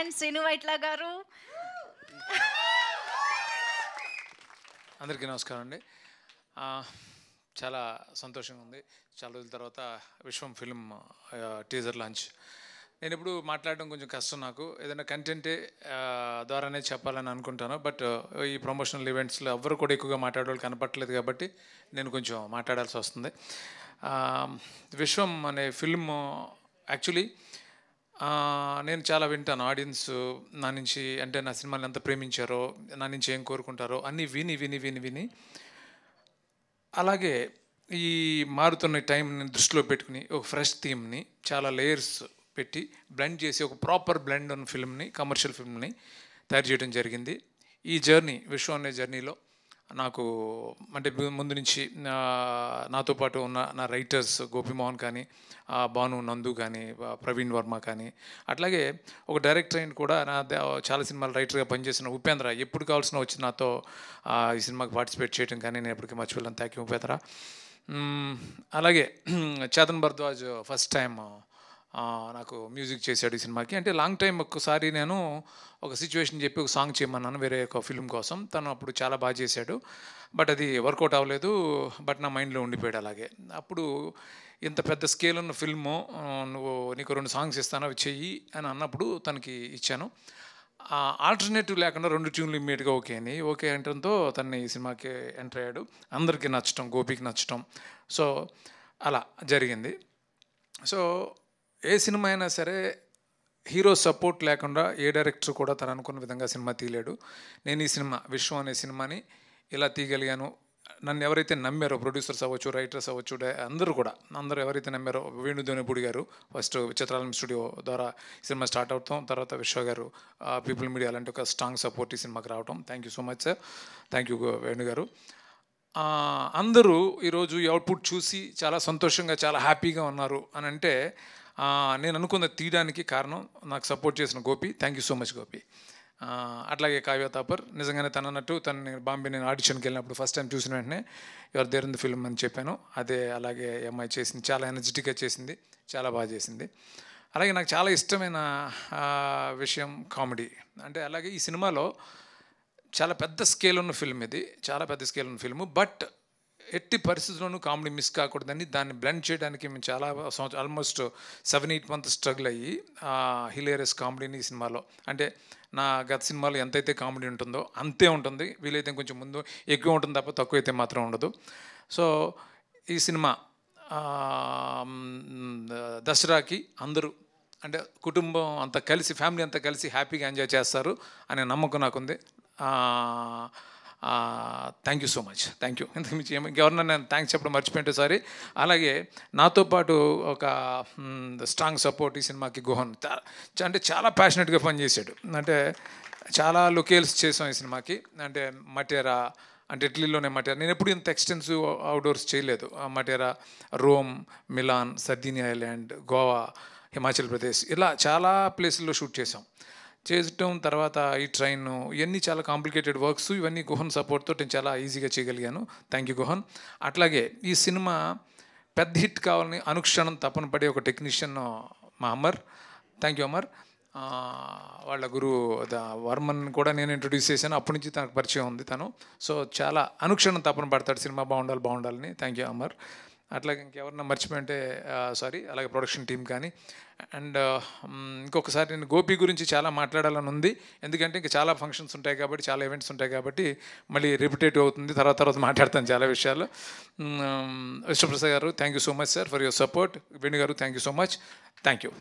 And Srinu Vaitla గారు. అందరికీ నమస్కారం అండి. చాలా సంతోషంగా ఉంది. చాలా రోజుల తర్వాత విశ్వం ఫిల్మ్ టీజర్ లాంచ్. నేను ఇప్పుడు మాట్లాడడం కొంచెం కష్టం నాకు. ఏదైనా కంటెంటే ద్వారానే చెప్పాలని అనుకుంటాను. బట్ ఈ ప్రమోషనల్ ఈవెంట్స్లో ఎవ్వరు కూడా ఎక్కువగా మాట్లాడేవాళ్ళు కనపట్లేదు కాబట్టి నేను కొంచెం మాట్లాడాల్సి వస్తుంది. విశ్వం అనే ఫిల్మ్ యాక్చువల్లీ నేను చాలా వింటాను. ఆడియన్స్ నా నుంచి అంటే నా సినిమాని ఎంత ప్రేమించారో, నా నుంచి ఏం కోరుకుంటారో అన్నీ విని విని విని విని అలాగే ఈ మారుతున్న టైంని దృష్టిలో పెట్టుకుని ఒక ఫ్రెష్ థీమ్ని చాలా లేయర్స్ పెట్టి బ్లెండ్ చేసి ఒక ప్రాపర్ బ్లెండ్ ఉన్న ఫిల్మ్ని, కమర్షియల్ ఫిల్మ్ని తయారు చేయడం జరిగింది. ఈ జర్నీ, విశ్వం అనే జర్నీలో నాకు అంటే ముందు నుంచి నాతో పాటు ఉన్న నా రైటర్స్ గోపిమోహన్ కానీ, భాను నందు కానీ, ప్రవీణ్ వర్మ కానీ, అట్లాగే ఒక డైరెక్టర్ అయిన కూడా నా చాలా సినిమాలు రైటర్గా పనిచేసిన ఉపేంద్ర ఎప్పుడు కావాల్సిన వచ్చి నాతో ఈ సినిమాకి పార్టిసిపేట్ చేయడం కానీ నేను ఎప్పటికీ మర్చిపోలేను. Thank you Upendra. అలాగే చేతన్ భరద్వాజ్ ఫస్ట్ టైం నాకు మ్యూజిక్ చేశాడు ఈ సినిమాకి. అంటే లాంగ్ టైం ఒక్కసారి నేను ఒక సిచ్యువేషన్ చెప్పి ఒక సాంగ్ చేయమన్నాను వేరే ఒక ఫిల్మ్ కోసం. తను అప్పుడు చాలా బాగా చేశాడు. బట్ అది వర్కౌట్ అవ్వలేదు. బట్ నా మైండ్లో ఉండిపోయాడు అలాగే. అప్పుడు ఇంత పెద్ద స్కేల్ ఉన్న ఫిల్ము నీకు 2 సాంగ్స్ ఇస్తాను అవి చెయ్యి అని అన్నప్పుడు తనకి ఇచ్చాను. ఆల్టర్నేటివ్ లేకుండా 2 ట్యూన్లు ఇమ్మీడియట్గా ఓకే అని ఓకే అనడంతో తను ఈ సినిమాకి ఎంటర్ అయ్యాడు. అందరికీ నచ్చటం, గోపికి నచ్చటం, సో అలా జరిగింది. సో ఏ సినిమా అయినా సరే హీరో సపోర్ట్ లేకుండా ఏ డైరెక్టర్ కూడా తను అనుకున్న విధంగా సినిమా తీయలేడు. నేను ఈ సినిమా విశ్వం అనే సినిమాని ఇలా తీయగలిగాను. నన్ను ఎవరైతే నమ్మారో, ప్రొడ్యూసర్స్ అవ్వచ్చు, రైటర్స్ అవ్వచ్చు, అందరూ ఎవరైతే నమ్మారో, వేణుధోనిపూడి గారు ఫస్ట్ చిత్రాలం స్టూడియో ద్వారా సినిమా స్టార్ట్ అవుతాం, తర్వాత విశ్వ గారు పీపుల్ మీడియా అలాంటి ఒక స్ట్రాంగ్ సపోర్ట్ ఈ సినిమాకి రావటం. Thank you so much sir. Thank you Venu గారు. అందరూ ఈరోజు ఈ అవుట్పుట్ చూసి చాలా సంతోషంగా, చాలా హ్యాపీగా ఉన్నారు అని అంటే నేను అనుకున్న తీయడానికి కారణం నాకు సపోర్ట్ చేసిన Gopi. Thank you so much Gopi. అట్లాగే కావ్య తాపర్ నిజంగానే తను అన్నట్టు బాంబే నేను ఆడిషన్కి వెళ్ళినప్పుడు ఫస్ట్ టైం చూసిన వెంటనే ఎవరు దేర్ ఇన్ ది ఫిల్మ్ అని చెప్పాను. అదే అలాగే అమ్మాయి చేసింది, చాలా ఎనర్జెటిక్గా చేసింది, చాలా బాగా చేసింది. అలాగే నాకు చాలా ఇష్టమైన విషయం కామెడీ. అంటే అలాగే ఈ సినిమాలో చాలా పెద్ద స్కేల్ ఉన్న ఫిల్మ్ ఇది, చాలా పెద్ద స్కేల్ ఉన్న ఫిల్ము. బట్ ఎట్టి పరిస్థితుల్లోనూ కామెడీ మిస్ కాకూడదని దాన్ని బ్లెండ్ చేయడానికి మేము చాలా ఆల్మోస్ట్ 7-8 మంత్స్ స్ట్రగుల్ అయ్యి హిలేరియస్ కామెడీని ఈ సినిమాలో, అంటే నా గత సినిమాలో ఎంతైతే కామెడీ ఉంటుందో అంతే ఉంటుంది, వీలైతే కొంచెం ముందు ఎక్కువ ఉంటుంది తప్ప తక్కువ అయితే మాత్రం ఉండదు. సో ఈ సినిమా దసరాకి అందరూ అంటే కుటుంబం అంతా కలిసి, ఫ్యామిలీ అంతా కలిసి హ్యాపీగా ఎంజాయ్ చేస్తారు అనే నమ్మకం నాకుంది. Thank you so much. Thank you. ఇంతకు మించి ఇంకెవరన్నా నేను థ్యాంక్స్ చెప్పడం మర్చిపోయింటే సారీ. అలాగే నాతో పాటు ఒక స్ట్రాంగ్ సపోర్ట్ ఈ సినిమాకి గుహన్, అంటే చాలా ప్యాషనెట్గా పనిచేశాడు. అంటే చాలా లొకేల్స్ చేసాం ఈ సినిమాకి. అంటే మటేరా, అంటే ఇటలీలోనే మటేరా, నేను ఎప్పుడు ఇంత ఎక్స్టెన్సివ్ అవుట్డోర్స్ చేయలేదు. Matera, Rome, Milan, Sardinia island, Goa, Himachal Pradesh, ఇలా చాలా ప్లేసుల్లో షూట్ చేసాం. చేయటం తర్వాత ఈ ట్రైన్, ఇవన్నీ చాలా కాంప్లికేటెడ్ వర్క్స్. ఇవన్నీ గుహన్ సపోర్ట్తో నేను చాలా ఈజీగా చేయగలిగాను. Thank you Guhan. అట్లాగే ఈ సినిమా పెద్ద హిట్ కావాలని అనుక్షణం తపన పడే ఒక టెక్నీషియన్ మా అమర్. Thank you Amar. వాళ్ళ గురువు వర్మన్ కూడా నేను ఇంట్రొడ్యూస్ చేశాను. అప్పటి నుంచి తనకు పరిచయం ఉంది తను. సో చాలా అనుక్షణం తపన పడతాడు సినిమా బాగుండాలని. Thank you Amar. అట్లాగే ఇంకెవరన్నా మర్చిపోయింటే సారీ. అలాగే ప్రొడక్షన్ టీం కానీ. అండ్ ఇంకొకసారి నేను గోపి గురించి చాలా మాట్లాడాలని ఉంది. ఎందుకంటే ఇంకా చాలా ఫంక్షన్స్ ఉంటాయి కాబట్టి, చాలా ఈవెంట్స్ ఉంటాయి కాబట్టి మళ్ళీ రిపిటేటివ్ అవుతుంది. తర్వాత మాట్లాడతాను చాలా విషయాలు. విష్ణుప్రసాద్ గారు thank you so much sir for your support. Venu గారు thank you so much. Thank you.